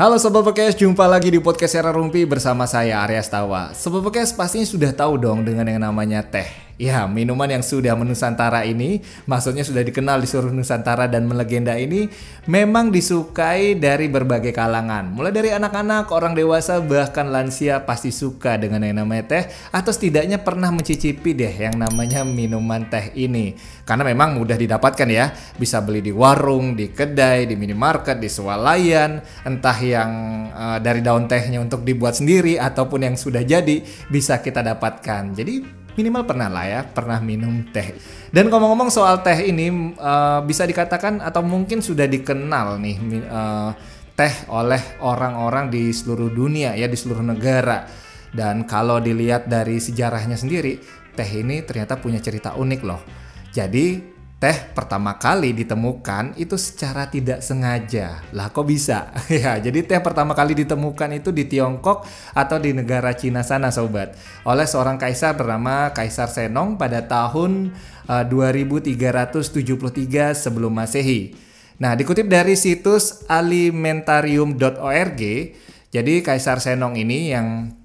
Halo Sobat Podcast, jumpa lagi di Podcast Era Rumpi bersama saya Arya Stawa. Sobat Podcast pastinya sudah tahu dong dengan yang namanya teh. Ya, minuman yang sudah menusantara ini, maksudnya sudah dikenal di seluruh Nusantara dan melegenda ini memang disukai dari berbagai kalangan. Mulai dari anak-anak, orang dewasa, bahkan lansia pasti suka dengan yang namanya teh atau setidaknya pernah mencicipi deh yang namanya minuman teh ini. Karena memang mudah didapatkan ya, bisa beli di warung, di kedai, di minimarket, di swalayan, entah yang dari daun tehnya untuk dibuat sendiri ataupun yang sudah jadi bisa kita dapatkan. Jadi minimal pernah lah ya, pernah minum teh. Dan ngomong-ngomong soal teh ini bisa dikatakan atau mungkin sudah dikenal nih teh oleh orang-orang di seluruh dunia ya, di seluruh negara. Dan kalau dilihat dari sejarahnya sendiri, teh ini ternyata punya cerita unik loh. Jadi teh pertama kali ditemukan itu secara tidak sengaja. Lah kok bisa? Ya, jadi teh pertama kali ditemukan itu di Tiongkok atau di negara Cina sana sobat. Oleh seorang kaisar bernama Kaisar Shennong pada tahun 2373 sebelum Masehi. Nah, dikutip dari situs alimentarium.org, jadi Kaisar Shennong ini yang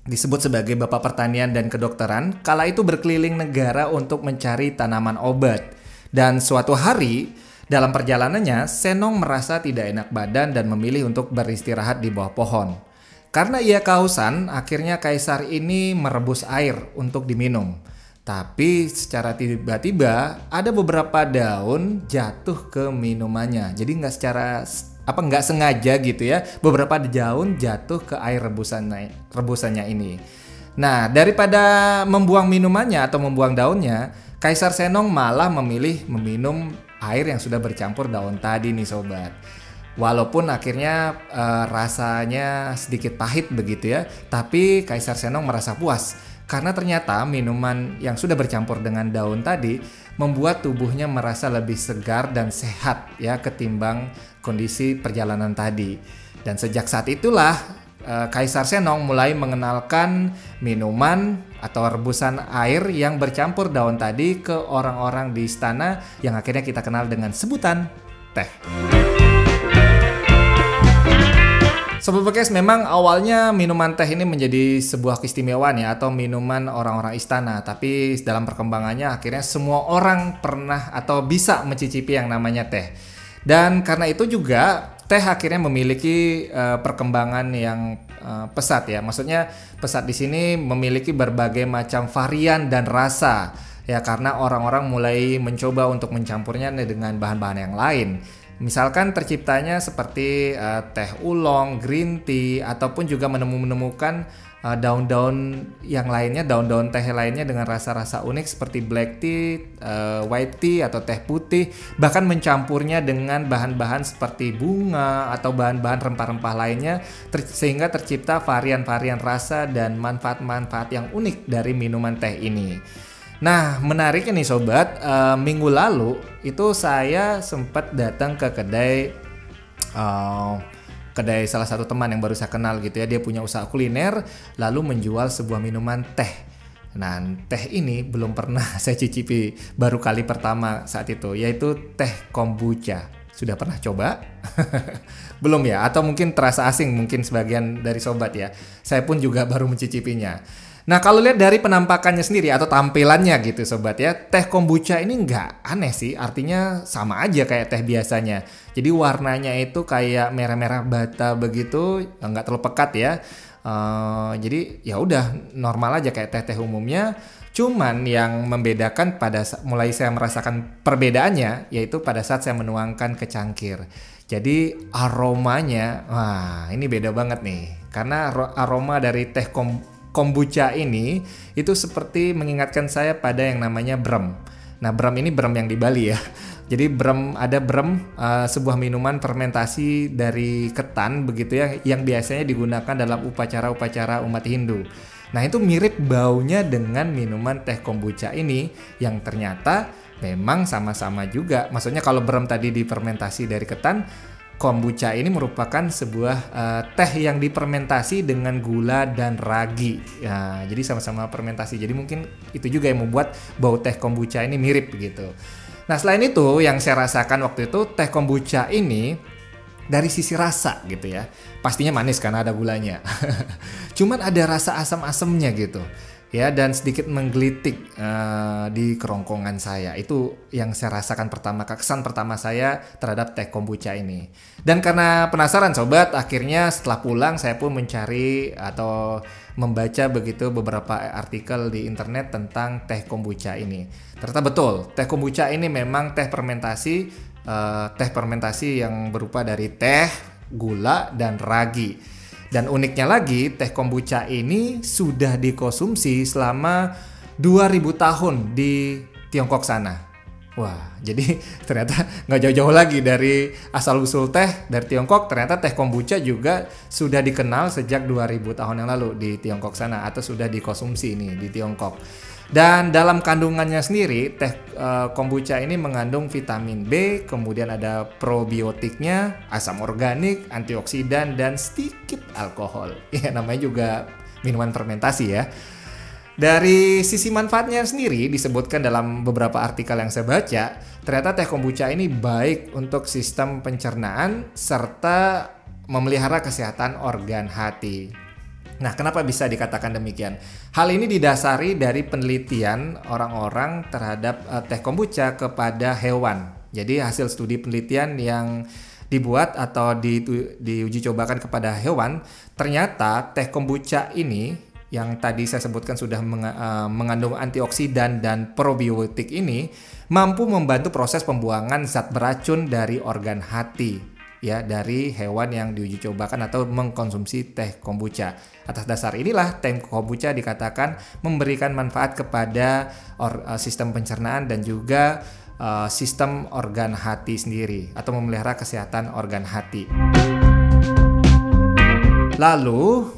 disebut sebagai Bapak Pertanian dan Kedokteran, kala itu berkeliling negara untuk mencari tanaman obat. Dan suatu hari, dalam perjalanannya, Shennong merasa tidak enak badan dan memilih untuk beristirahat di bawah pohon. Karena ia kehausan, akhirnya kaisar ini merebus air untuk diminum. Tapi secara tiba-tiba, ada beberapa daun jatuh ke minumannya. Jadi nggak sengaja gitu ya, beberapa daun jatuh ke air rebusannya ini. Nah, daripada membuang minumannya atau membuang daunnya, Kaisar Shennong malah memilih meminum air yang sudah bercampur daun tadi nih sobat. Walaupun akhirnya rasanya sedikit pahit begitu ya, tapi Kaisar Shennong merasa puas karena ternyata minuman yang sudah bercampur dengan daun tadi membuat tubuhnya merasa lebih segar dan sehat ya ketimbang kondisi perjalanan tadi. Dan sejak saat itulah Kaisar Shennong mulai mengenalkan minuman atau rebusan air yang bercampur daun tadi ke orang-orang di istana yang akhirnya kita kenal dengan sebutan teh. Sobat Podcast, memang awalnya minuman teh ini menjadi sebuah keistimewaan ya, atau minuman orang-orang istana. Tapi dalam perkembangannya akhirnya semua orang pernah atau bisa mencicipi yang namanya teh. Dan karena itu juga teh akhirnya memiliki perkembangan yang pesat ya. Maksudnya pesat di sini memiliki berbagai macam varian dan rasa ya, karena orang-orang mulai mencoba untuk mencampurnya dengan bahan-bahan yang lain. Misalkan terciptanya seperti teh oolong, green tea, ataupun juga menemukan daun-daun yang lainnya, daun-daun teh lainnya dengan rasa-rasa unik seperti black tea, white tea atau teh putih, bahkan mencampurnya dengan bahan-bahan seperti bunga atau bahan-bahan rempah-rempah lainnya sehingga tercipta varian-varian rasa dan manfaat-manfaat yang unik dari minuman teh ini. Nah, menariknya nih sobat, minggu lalu itu saya sempat datang ke kedai salah satu teman yang baru saya kenal gitu ya. Dia punya usaha kuliner lalu menjual sebuah minuman teh. Nah, teh ini belum pernah saya cicipi, baru kali pertama saat itu, yaitu teh kombucha. Sudah pernah coba? Belum ya? Atau mungkin terasa asing mungkin sebagian dari sobat ya. Saya pun juga baru mencicipinya. Nah, kalau lihat dari penampakannya sendiri atau tampilannya gitu sobat ya, teh kombucha ini nggak aneh sih, artinya sama aja kayak teh biasanya. Jadi warnanya itu kayak merah-merah bata begitu, nggak terlalu pekat ya. Jadi ya udah normal aja kayak teh-teh umumnya. Cuman yang membedakan mulai saya merasakan perbedaannya yaitu pada saat saya menuangkan ke cangkir. Jadi aromanya, wah ini beda banget nih, karena aroma dari teh kombucha ini itu seperti mengingatkan saya pada yang namanya brem. Nah, brem ini brem yang di Bali ya. Jadi ada brem, sebuah minuman fermentasi dari ketan begitu ya, yang biasanya digunakan dalam upacara-upacara umat Hindu. Nah, itu mirip baunya dengan minuman teh kombucha ini yang ternyata memang sama-sama juga. Maksudnya kalau brem tadi difermentasi dari ketan, kombucha ini merupakan sebuah teh yang difermentasi dengan gula dan ragi. Ya, jadi sama-sama fermentasi. Jadi mungkin itu juga yang membuat bau teh kombucha ini mirip begitu. Nah, selain itu yang saya rasakan waktu itu teh kombucha ini dari sisi rasa gitu ya. Pastinya manis karena ada gulanya. Cuman ada rasa asam-asamnya gitu. Ya, dan sedikit menggelitik di kerongkongan saya. Itu yang saya rasakan kesan pertama saya terhadap teh kombucha ini. Dan karena penasaran sobat, akhirnya setelah pulang saya pun mencari atau membaca begitu beberapa artikel di internet tentang teh kombucha ini. Ternyata betul, teh kombucha ini memang teh fermentasi yang berupa dari teh, gula, dan ragi. Dan uniknya lagi, teh kombucha ini sudah dikonsumsi selama 2000 tahun di Tiongkok sana. Wah, jadi ternyata nggak jauh-jauh lagi dari asal-usul teh dari Tiongkok. Ternyata teh kombucha juga sudah dikenal sejak 2000 tahun yang lalu di Tiongkok sana, atau sudah dikonsumsi ini di Tiongkok. Dan dalam kandungannya sendiri, teh kombucha ini mengandung vitamin B, kemudian ada probiotiknya, asam organik, antioksidan, dan sedikit alkohol. Ya, namanya juga minuman fermentasi ya. Dari sisi manfaatnya sendiri disebutkan dalam beberapa artikel yang saya baca, ternyata teh kombucha ini baik untuk sistem pencernaan serta memelihara kesehatan organ hati. Nah, kenapa bisa dikatakan demikian? Hal ini didasari dari penelitian orang-orang terhadap teh kombucha kepada hewan. Jadi hasil studi penelitian yang dibuat atau diuji cobakan kepada hewan, ternyata teh kombucha ini yang tadi saya sebutkan sudah mengandung antioksidan dan probiotik ini mampu membantu proses pembuangan zat beracun dari organ hati. Ya, dari hewan yang diuji cobakan atau mengkonsumsi teh kombucha. Atas dasar inilah teh kombucha dikatakan memberikan manfaat kepada sistem pencernaan dan juga sistem organ hati sendiri, atau memelihara kesehatan organ hati. Lalu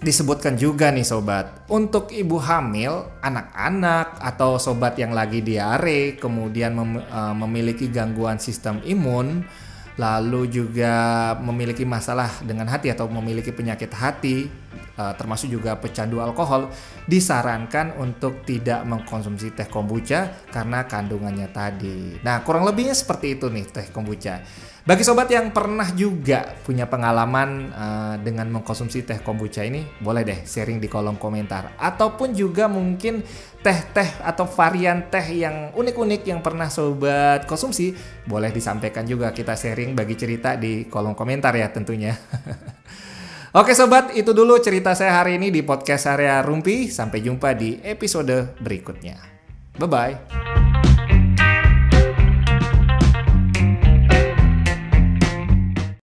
disebutkan juga nih sobat, untuk ibu hamil, anak-anak, atau sobat yang lagi diare, kemudian memiliki gangguan sistem imun, lalu juga memiliki masalah dengan hati atau memiliki penyakit hati, termasuk juga pecandu alkohol, disarankan untuk tidak mengkonsumsi teh kombucha karena kandungannya tadi. Nah, kurang lebihnya seperti itu nih teh kombucha. Bagi sobat yang pernah juga punya pengalaman dengan mengkonsumsi teh kombucha ini, boleh deh sharing di kolom komentar. Ataupun juga mungkin teh-teh atau varian teh yang unik-unik yang pernah sobat konsumsi, boleh disampaikan juga, kita sharing bagi cerita di kolom komentar ya tentunya. Oke sobat, itu dulu cerita saya hari ini di podcast Area Rumpi. Sampai jumpa di episode berikutnya. Bye-bye.